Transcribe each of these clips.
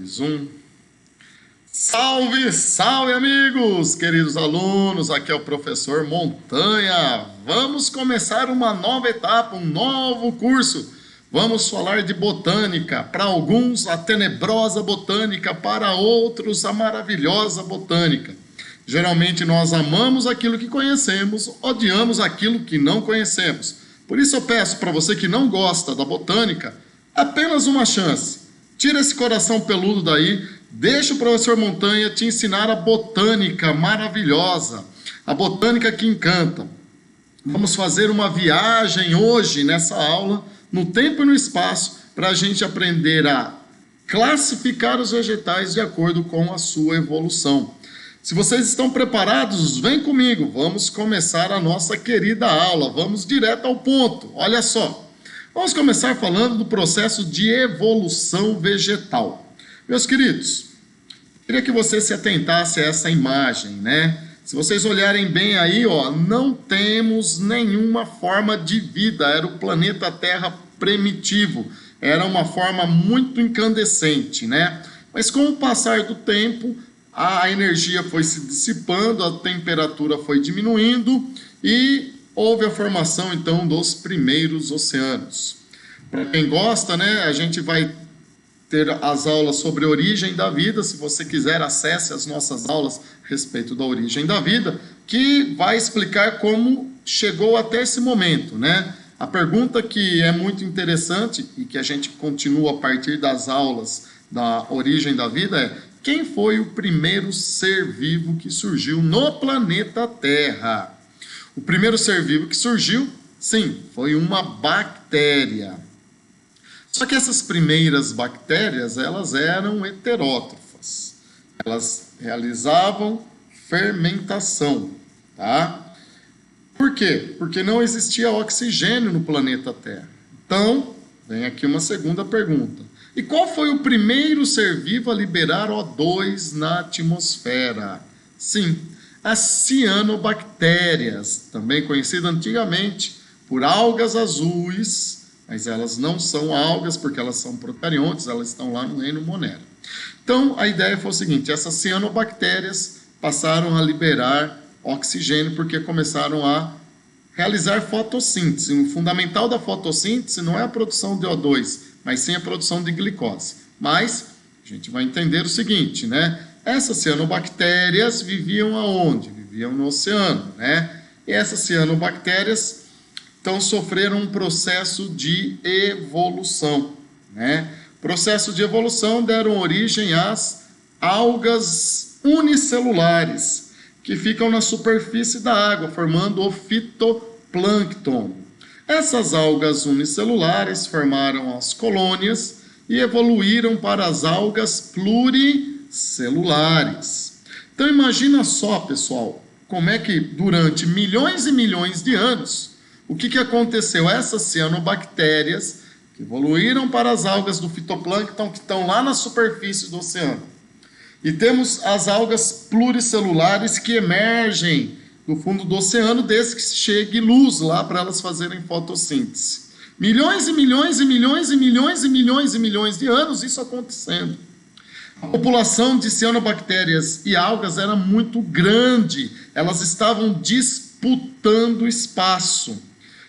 Um. Salve, salve amigos, queridos alunos, aqui é o professor Montanha. Vamos começar uma nova etapa, um novo curso. Vamos falar de botânica, para alguns a tenebrosa botânica, para outros a maravilhosa botânica. Geralmente nós amamos aquilo que conhecemos, odiamos aquilo que não conhecemos. Por isso eu peço para você que não gosta da botânica, apenas uma chance. Tira esse coração peludo daí, deixa o professor Montanha te ensinar a botânica maravilhosa, a botânica que encanta. Vamos fazer uma viagem hoje nessa aula, no tempo e no espaço, para a gente aprender a classificar os vegetais de acordo com a sua evolução. Se vocês estão preparados, vem comigo, vamos começar a nossa querida aula, vamos direto ao ponto, olha só. Vamos começar falando do processo de evolução vegetal. Meus queridos, queria que você se atentasse a essa imagem, né? Se vocês olharem bem aí, ó, não temos nenhuma forma de vida, era o planeta Terra primitivo, era uma forma muito incandescente, né? Mas com o passar do tempo, a energia foi se dissipando, a temperatura foi diminuindo e houve a formação, então, dos primeiros oceanos. Para quem gosta, né, a gente vai ter as aulas sobre a origem da vida. Se você quiser, acesse as nossas aulas a respeito da origem da vida, que vai explicar como chegou até esse momento, né? A pergunta que é muito interessante e que a gente continua a partir das aulas da origem da vida é: quem foi o primeiro ser vivo que surgiu no planeta Terra? O primeiro ser vivo que surgiu, sim, foi uma bactéria. Só que essas primeiras bactérias, elas eram heterótrofas. Elas realizavam fermentação, tá? Por quê? Porque não existia oxigênio no planeta Terra. Então, vem aqui uma segunda pergunta. E qual foi o primeiro ser vivo a liberar O2 na atmosfera? Sim, as cianobactérias, também conhecida antigamente por algas azuis, mas elas não são algas porque elas são procariontes, elas estão lá no reino Monera. Então, a ideia foi o seguinte: essas cianobactérias passaram a liberar oxigênio porque começaram a realizar fotossíntese. O fundamental da fotossíntese não é a produção de O2, mas sim a produção de glicose. Mas a gente vai entender o seguinte, né? Essas cianobactérias viviam aonde? Viviam no oceano, né? E essas cianobactérias, então, sofreram um processo de evolução, né? Processo de evolução deram origem às algas unicelulares, que ficam na superfície da água, formando o fitoplâncton. Essas algas unicelulares formaram as colônias e evoluíram para as algas pluricelulares. Então imagina só, pessoal, como é que durante milhões e milhões de anos, o que aconteceu? Essas cianobactérias que evoluíram para as algas do fitoplâncton que estão lá na superfície do oceano. E temos as algas pluricelulares que emergem do fundo do oceano desde que chegue luz lá para elas fazerem fotossíntese. Milhões e milhões e milhões e milhões e milhões e milhões de anos isso acontecendo. A população de cianobactérias e algas era muito grande, elas estavam disputando espaço.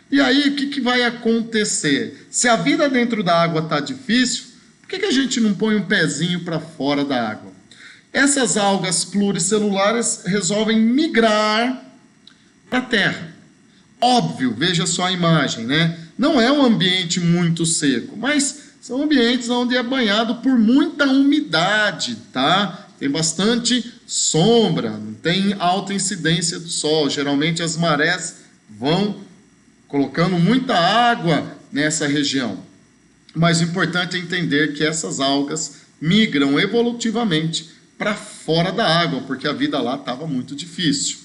E aí, o que vai acontecer? Se a vida dentro da água está difícil, por que a gente não põe um pezinho para fora da água? Essas algas pluricelulares resolvem migrar para a terra. Óbvio, veja só a imagem, né? Não é um ambiente muito seco, mas são ambientes onde é banhado por muita umidade, tá? Tem bastante sombra, não tem alta incidência do sol. Geralmente as marés vão colocando muita água nessa região. Mas o importante é entender que essas algas migram evolutivamente para fora da água, porque a vida lá estava muito difícil.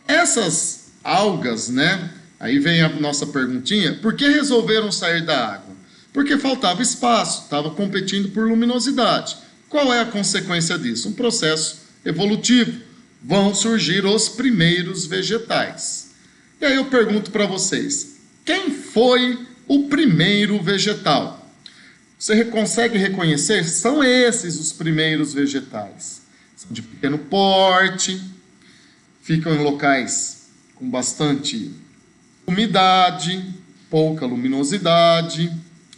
Essas algas, né? Aí vem a nossa perguntinha: por que resolveram sair da água? Porque faltava espaço, estava competindo por luminosidade. Qual é a consequência disso? Um processo evolutivo. Vão surgir os primeiros vegetais. E aí eu pergunto para vocês: quem foi o primeiro vegetal? Você consegue reconhecer? São esses os primeiros vegetais. São de pequeno porte, ficam em locais com bastante umidade, pouca luminosidade.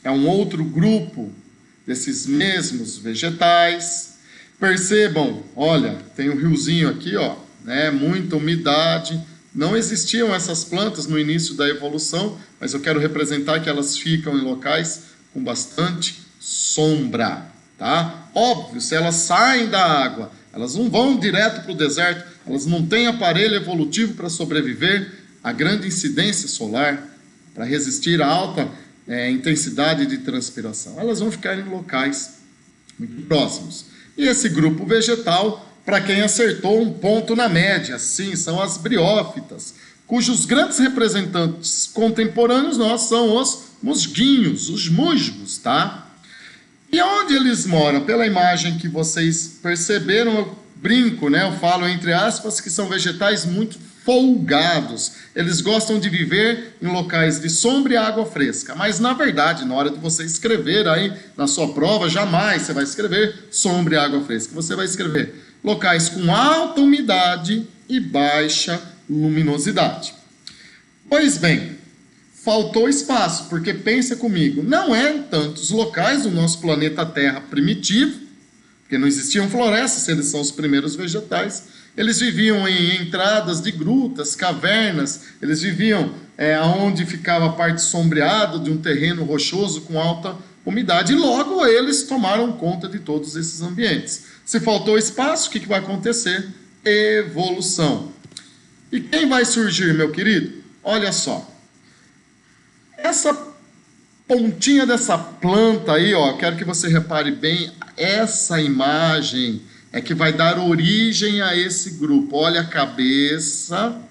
É um outro grupo desses mesmos vegetais. Percebam, olha, tem um riozinho aqui, ó, né? Muita umidade. Não existiam essas plantas no início da evolução, mas eu quero representar que elas ficam em locais com bastante sombra, tá? Óbvio, se elas saem da água, elas não vão direto para o deserto, elas não têm aparelho evolutivo para sobreviver à grande incidência solar, para resistir à alta intensidade de transpiração. Elas vão ficar em locais muito próximos. E esse grupo vegetal, para quem acertou um ponto na média, sim, são as briófitas, cujos grandes representantes contemporâneos são os musguinhos, os musgos, tá? E onde eles moram? Pela imagem que vocês perceberam, eu brinco, né? Eu falo entre aspas que são vegetais muito folgados. Eles gostam de viver em locais de sombra e água fresca. Mas, na verdade, na hora de você escrever aí na sua prova, jamais você vai escrever sombra e água fresca. Você vai escrever locais com alta umidade e baixa luminosidade. Pois bem, faltou espaço, porque pensa comigo, não eram tantos locais do nosso planeta Terra primitivo, porque não existiam florestas, eles são os primeiros vegetais. Eles viviam em entradas de grutas, cavernas, eles viviam onde ficava a parte sombreada de um terreno rochoso com alta umidade, e logo eles tomaram conta de todos esses ambientes. Se faltou espaço, o que vai acontecer? Evolução. E quem vai surgir, meu querido? Olha só. Essa pontinha dessa planta aí, ó, quero que você repare bem, essa imagem é que vai dar origem a esse grupo. Olha a cabeça,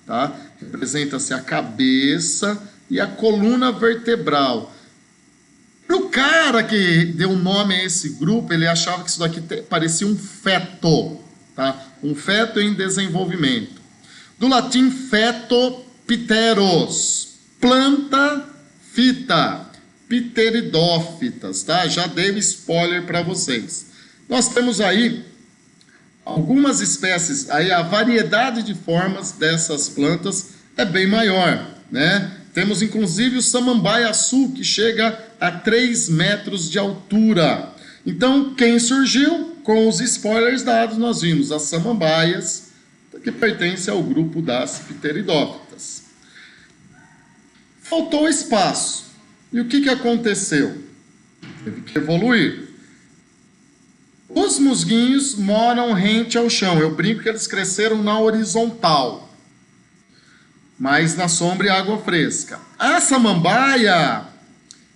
tá? Representa-se a cabeça e a coluna vertebral. Para o cara que deu nome a esse grupo, ele achava que isso daqui parecia um feto, tá? Um feto em desenvolvimento. Do latim feto, pteros, planta, fita, pteridófitas, tá? Já dei spoiler para vocês. Nós temos aí algumas espécies, aí a variedade de formas dessas plantas é bem maior, né? Temos inclusive o samambaia-açu, que chega a 3 metros de altura. Então, quem surgiu? Com os spoilers dados, nós vimos as samambaias, que pertence ao grupo das pteridófitas. Faltou espaço. E o que aconteceu? Teve que evoluir. Os musguinhos moram rente ao chão. Eu brinco que eles cresceram na horizontal, mas na sombra e água fresca. A samambaia,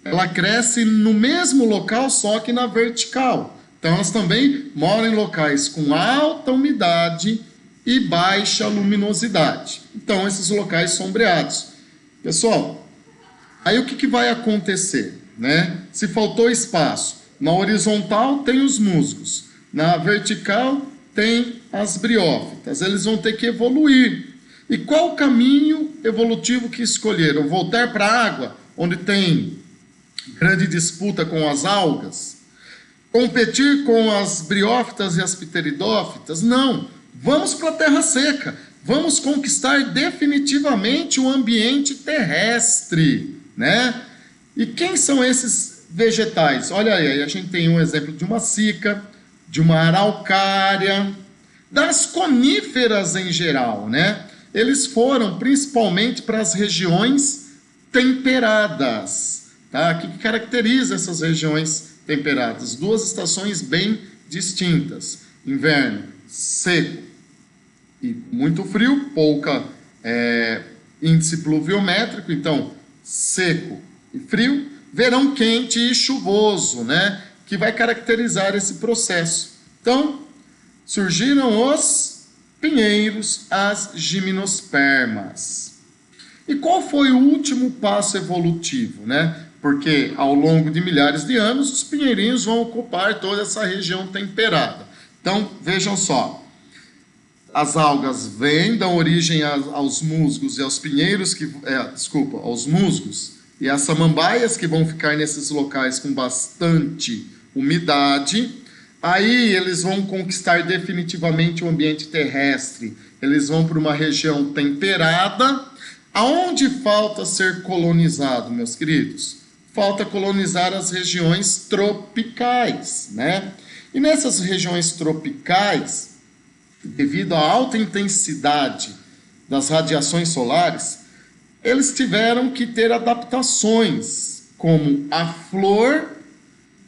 ela cresce no mesmo local, só que na vertical. Então, elas também moram em locais com alta umidade e baixa luminosidade. Então, esses locais sombreados. Pessoal, aí o que vai acontecer, né? Se faltou espaço, na horizontal tem os musgos, na vertical tem as briófitas. Eles vão ter que evoluir. E qual o caminho evolutivo que escolheram? Voltar para a água, onde tem grande disputa com as algas? Competir com as briófitas e as pteridófitas? Não. Vamos para a terra seca. Vamos conquistar definitivamente o ambiente terrestre, né? E quem são esses vegetais? Olha aí, a gente tem um exemplo de uma cica, de uma araucária, das coníferas em geral, né? Eles foram principalmente para as regiões temperadas, tá? O que caracteriza essas regiões temperadas? 2 estações bem distintas. Inverno seco e muito frio, pouca índice pluviométrico, então seco e frio. Verão quente e chuvoso, né? Que vai caracterizar esse processo. Então, surgiram os pinheiros, as gimnospermas. E qual foi o último passo evolutivo, né? Porque ao longo de milhares de anos, os pinheirinhos vão ocupar toda essa região temperada. Então, vejam só. As algas vêm, dão origem aos musgos e aos pinheiros, aos musgos, e as samambaias, que vão ficar nesses locais com bastante umidade. Aí eles vão conquistar definitivamente o ambiente terrestre. Eles vão para uma região temperada. Aonde falta ser colonizado, meus queridos? Falta colonizar as regiões tropicais, né? E nessas regiões tropicais, devido à alta intensidade das radiações solares, eles tiveram que ter adaptações, como a flor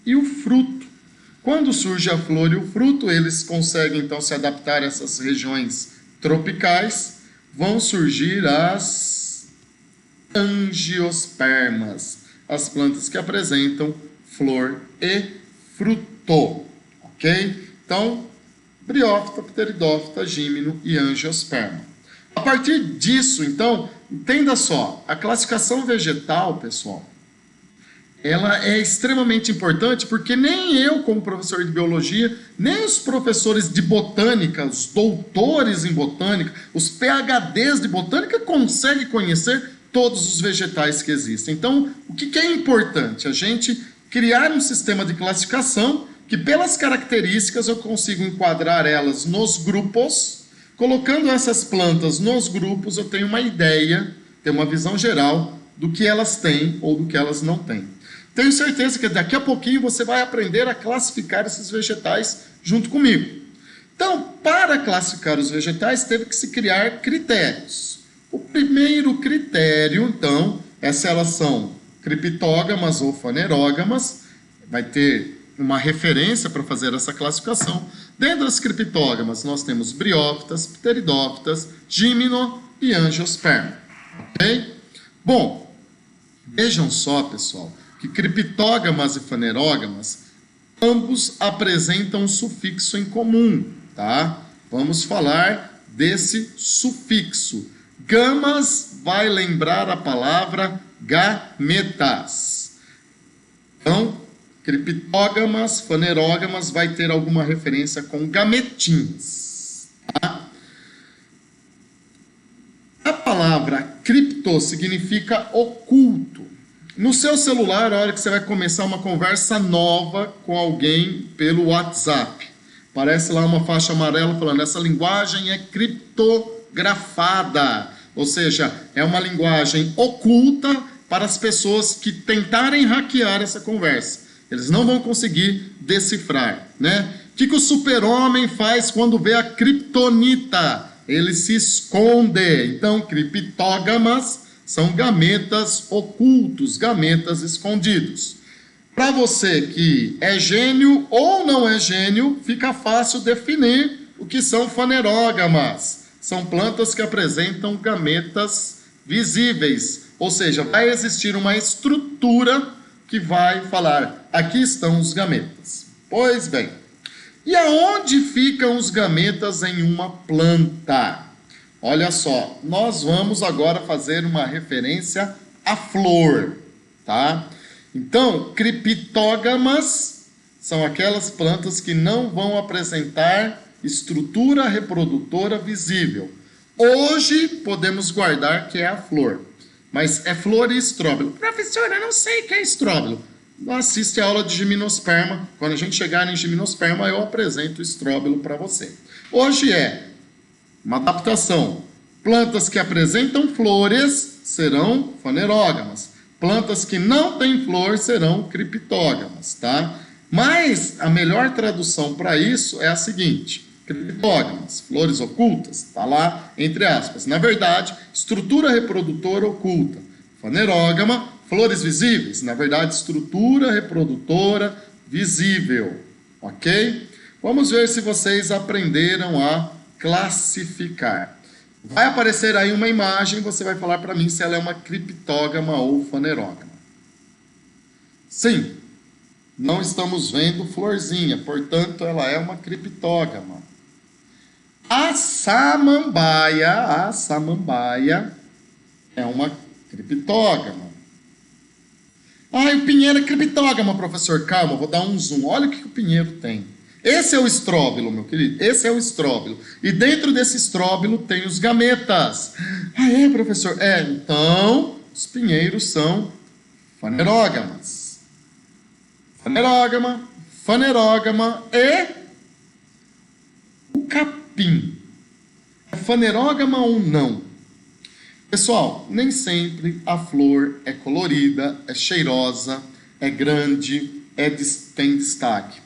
e o fruto. Quando surge a flor e o fruto, eles conseguem então se adaptar a essas regiões tropicais, vão surgir as angiospermas, as plantas que apresentam flor e fruto, ok? Então, briófita, pteridófita, gímeno e angiosperma. A partir disso, então, entenda só, a classificação vegetal, pessoal, ela é extremamente importante porque nem eu, como professor de biologia, nem os professores de botânica, os doutores em botânica, os PhDs de botânica conseguem conhecer todos os vegetais que existem. Então, o que é importante? A gente criar um sistema de classificação que, pelas características, eu consigo enquadrar elas nos grupos. Colocando essas plantas nos grupos, eu tenho uma ideia, tenho uma visão geral do que elas têm ou do que elas não têm. Tenho certeza que daqui a pouquinho você vai aprender a classificar esses vegetais junto comigo. Então, para classificar os vegetais, teve que se criar critérios. O primeiro critério, então, é se elas são criptógamas ou fanerógamas. Vai ter uma referência para fazer essa classificação. Dentro das criptógamas, nós temos briófitas, pteridófitas, gímeno e angiosperma. Ok? Bom, vejam só, pessoal, que criptógamas e fanerógamas, ambos apresentam um sufixo em comum, tá? Vamos falar desse sufixo. Gamas vai lembrar a palavra gametas. Então, criptógamas, fanerógamas vai ter alguma referência com gametins, tá? A palavra cripto significa oculto. No seu celular, a hora que você vai começar uma conversa nova com alguém pelo WhatsApp, aparece lá uma faixa amarela falando: essa linguagem é criptografada, ou seja, é uma linguagem oculta para as pessoas que tentarem hackear essa conversa. Eles não vão conseguir decifrar, né? O que o super-homem faz quando vê a criptonita? Ele se esconde. Então, criptógamas são gametas ocultos, gametas escondidos. Para você que é gênio ou não é gênio, fica fácil definir o que são fanerógamas. São plantas que apresentam gametas visíveis, ou seja, vai existir uma estrutura que vai falar: aqui estão os gametas. Pois bem, e aonde ficam os gametas em uma planta? Olha só, nós vamos agora fazer uma referência à flor, tá? Então, criptógamas são aquelas plantas que não vão apresentar estrutura reprodutora visível. Hoje podemos guardar que é a flor, mas é flor e estróbilo. Professor, eu não sei o que é estróbilo. Assiste a aula de gimnosperma. Quando a gente chegar em gimnosperma, eu apresento o estróbilo para você. Hoje é uma adaptação. Plantas que apresentam flores serão fanerógamas. Plantas que não têm flor serão criptógamas, tá? Mas a melhor tradução para isso é a seguinte: criptógamas, flores ocultas, está lá entre aspas. Na verdade, estrutura reprodutora oculta. Fanerógama, flores visíveis. Na verdade, estrutura reprodutora visível. Ok? Vamos ver se vocês aprenderam a classificar. Vai aparecer aí uma imagem, você vai falar para mim se ela é uma criptógama ou fanerógama. Sim, não estamos vendo florzinha, portanto ela é uma criptógama. A samambaia é uma criptógama. Ah, o pinheiro é criptógama, professor. Calma, vou dar um zoom. Olha o que o pinheiro tem. Esse é o estróbilo, meu querido. Esse é o estróbilo. E dentro desse estróbilo tem os gametas. Ah, é, professor? É, então, os pinheiros são fanerógamas. Fanerógama, fanerógama e o capim. É fanerógama ou não? Pessoal, nem sempre a flor é colorida, é cheirosa, é grande, tem destaque.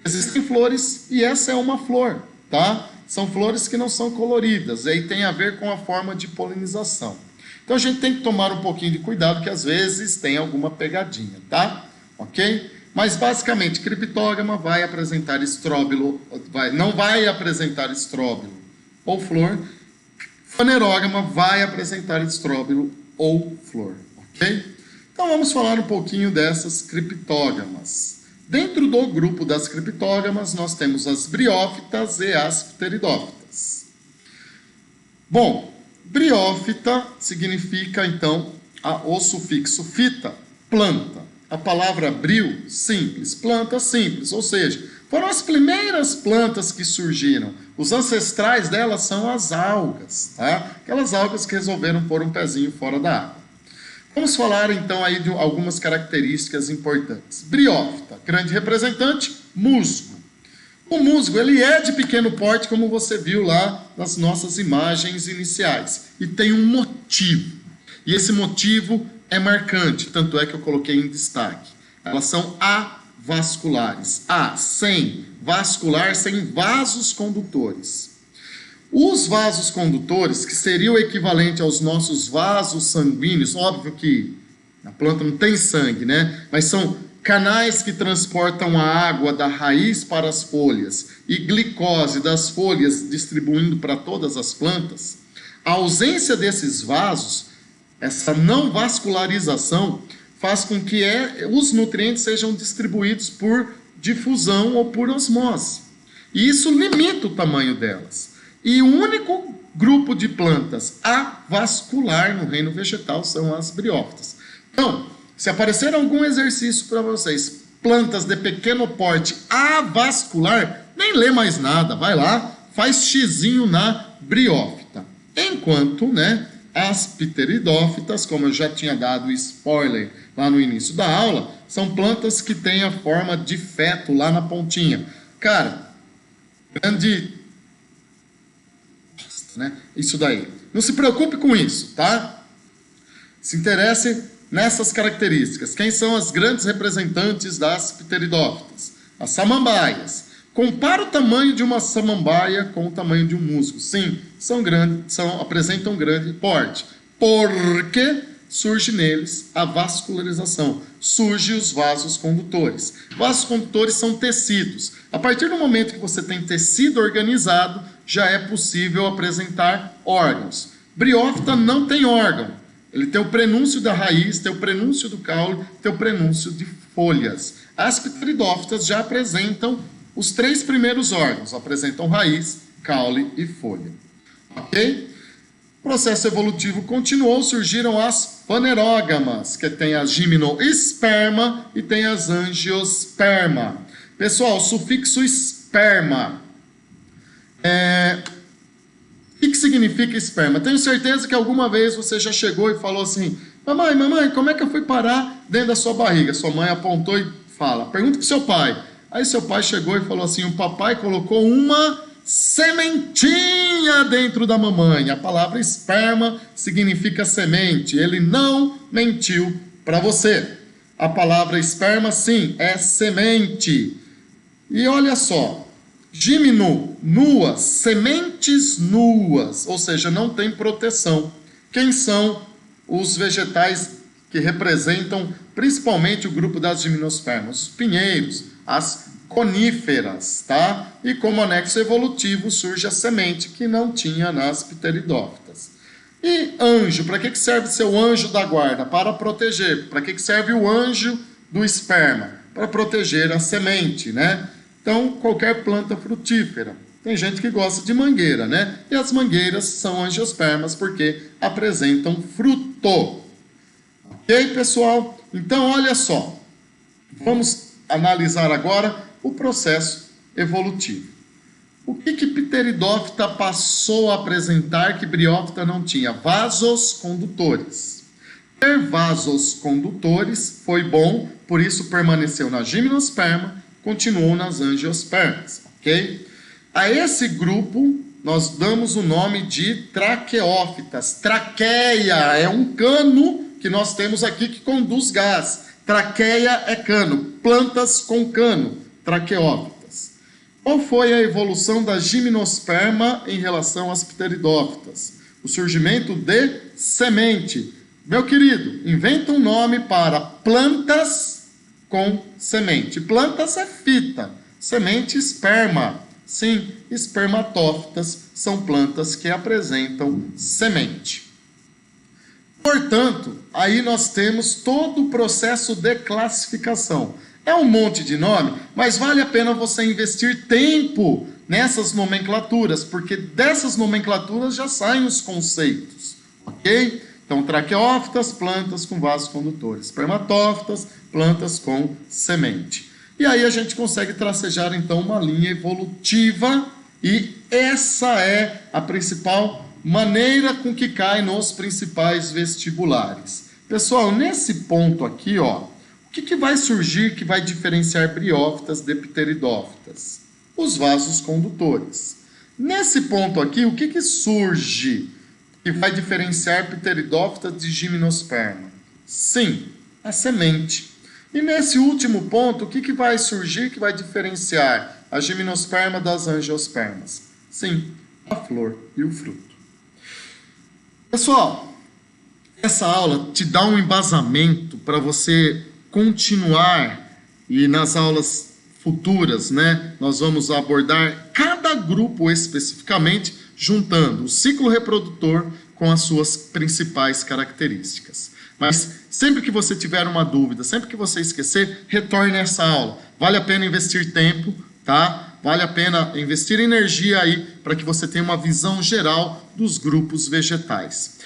Existem flores e essa é uma flor, tá? São flores que não são coloridas, e aí tem a ver com a forma de polinização. Então a gente tem que tomar um pouquinho de cuidado, que às vezes tem alguma pegadinha, tá? Ok? Mas basicamente, criptógama vai apresentar estróbilo, não vai apresentar estróbilo ou flor. Fanerógama vai apresentar estróbilo ou flor, ok? Então vamos falar um pouquinho dessas criptógamas. Dentro do grupo das criptógamas, nós temos as briófitas e as pteridófitas. Bom, briófita significa, então, o sufixo fita, planta. A palavra brio, simples, planta simples, ou seja, foram as primeiras plantas que surgiram. Os ancestrais delas são as algas, tá? Aquelas algas que resolveram pôr um pezinho fora da água. Vamos falar então aí de algumas características importantes. Briófita, grande representante, musgo. O musgo, ele é de pequeno porte, como você viu lá nas nossas imagens iniciais. E tem um motivo. E esse motivo é marcante, tanto é que eu coloquei em destaque. Elas são avasculares. Sem vascular, sem vasos condutores. Os vasos condutores, que seria o equivalente aos nossos vasos sanguíneos, óbvio que a planta não tem sangue, né? Mas são canais que transportam a água da raiz para as folhas e glicose das folhas distribuindo para todas as plantas. A ausência desses vasos, essa não vascularização, faz com que os nutrientes sejam distribuídos por difusão ou por osmose. E isso limita o tamanho delas. E o único grupo de plantas avascular no reino vegetal são as briófitas. Então, se aparecer algum exercício para vocês, plantas de pequeno porte avascular, nem lê mais nada, vai lá, faz xizinho na briófita. Enquanto, as pteridófitas, como eu já tinha dado spoiler lá no início da aula, são plantas que têm a forma de feto lá na pontinha. Cara, grande... Isso daí. Não se preocupe com isso, tá? Se interesse nessas características. Quem são as grandes representantes das pteridófitas? As samambaias. Compara o tamanho de uma samambaia com o tamanho de um musgo. Sim, apresentam grande porte. Porque surge neles a vascularização. Surgem os vasos condutores. Vasos condutores são tecidos. A partir do momento que você tem tecido organizado, já é possível apresentar órgãos. Briófita não tem órgão. Ele tem o prenúncio da raiz, tem o prenúncio do caule, tem o prenúncio de folhas. As pteridófitas já apresentam os 3 primeiros órgãos. Apresentam raiz, caule e folha. Ok? O processo evolutivo continuou, surgiram as fanerógamas, que tem a gimnosperma e tem as angiosperma. Pessoal, sufixo esperma. O que significa esperma? Tenho certeza que alguma vez você já chegou e falou assim: mamãe, como é que eu fui parar dentro da sua barriga? Sua mãe apontou e fala, pergunta pro seu pai. Aí seu pai chegou e falou assim: o papai colocou uma sementinha dentro da mamãe. A palavra esperma significa semente. Ele não mentiu para você. A palavra esperma, sim, é semente. E olha só. Gimno, nuas, sementes nuas, ou seja, não tem proteção. Quem são os vegetais que representam principalmente o grupo das gimnospermas? Os pinheiros, as coníferas, tá? E como anexo evolutivo surge a semente que não tinha nas pteridófitas. E anjo, para que serve seu anjo da guarda? Para proteger. Para que serve o anjo do esperma? Para proteger a semente, Então, qualquer planta frutífera. Tem gente que gosta de mangueira, E as mangueiras são angiospermas porque apresentam fruto. Ok, pessoal? Então, olha só. Vamos analisar agora o processo evolutivo. O que pteridófita passou a apresentar que briófita não tinha? Vasos condutores. Ter vasos condutores foi bom, por isso permaneceu na gimnosperma, continuou nas angiospermas, ok? A esse grupo nós damos o nome de traqueófitas. Traqueia é um cano que nós temos aqui que conduz gás. Traqueia é cano, plantas com cano, traqueófitas. Qual foi a evolução da gimnosperma em relação às pteridófitas? O surgimento de semente. Meu querido, inventa um nome para plantas com semente. Plantas é fita, semente esperma. Sim, espermatófitas são plantas que apresentam semente. Portanto, aí nós temos todo o processo de classificação. É um monte de nome, mas vale a pena você investir tempo nessas nomenclaturas, porque dessas nomenclaturas já saem os conceitos, ok? Então, traqueófitas, plantas com vasos condutores. Espermatófitas, plantas com semente. E aí a gente consegue tracejar, então, uma linha evolutiva, e essa é a principal maneira com que cai nos principais vestibulares. Pessoal, nesse ponto aqui, ó, o que vai surgir que vai diferenciar briófitas de pteridófitas? Os vasos condutores. Nesse ponto aqui, o que surge que vai diferenciar pteridófitas de gimnosperma? Sim, a semente. E nesse último ponto, o que vai surgir que vai diferenciar a gimnosperma das angiospermas? Sim, a flor e o fruto. Pessoal, essa aula te dá um embasamento para você continuar, e nas aulas futuras, né, nós vamos abordar cada grupo especificamente, juntando o ciclo reprodutor com as suas principais características. Mas sempre que você tiver uma dúvida, sempre que você esquecer, retorne a essa aula. Vale a pena investir tempo, tá? Vale a pena investir energia aí para que você tenha uma visão geral dos grupos vegetais.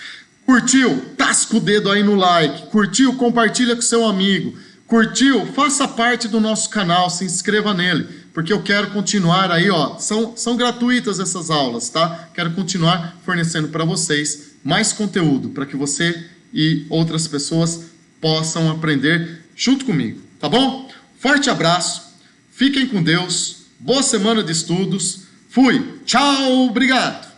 Curtiu? Tasca o dedo aí no like. Curtiu? Compartilha com seu amigo. Curtiu? Faça parte do nosso canal, se inscreva nele, porque eu quero continuar aí, ó, são gratuitas essas aulas, tá? Quero continuar fornecendo para vocês mais conteúdo, para que você e outras pessoas possam aprender junto comigo, tá bom? Forte abraço, fiquem com Deus, boa semana de estudos, fui, tchau, obrigado!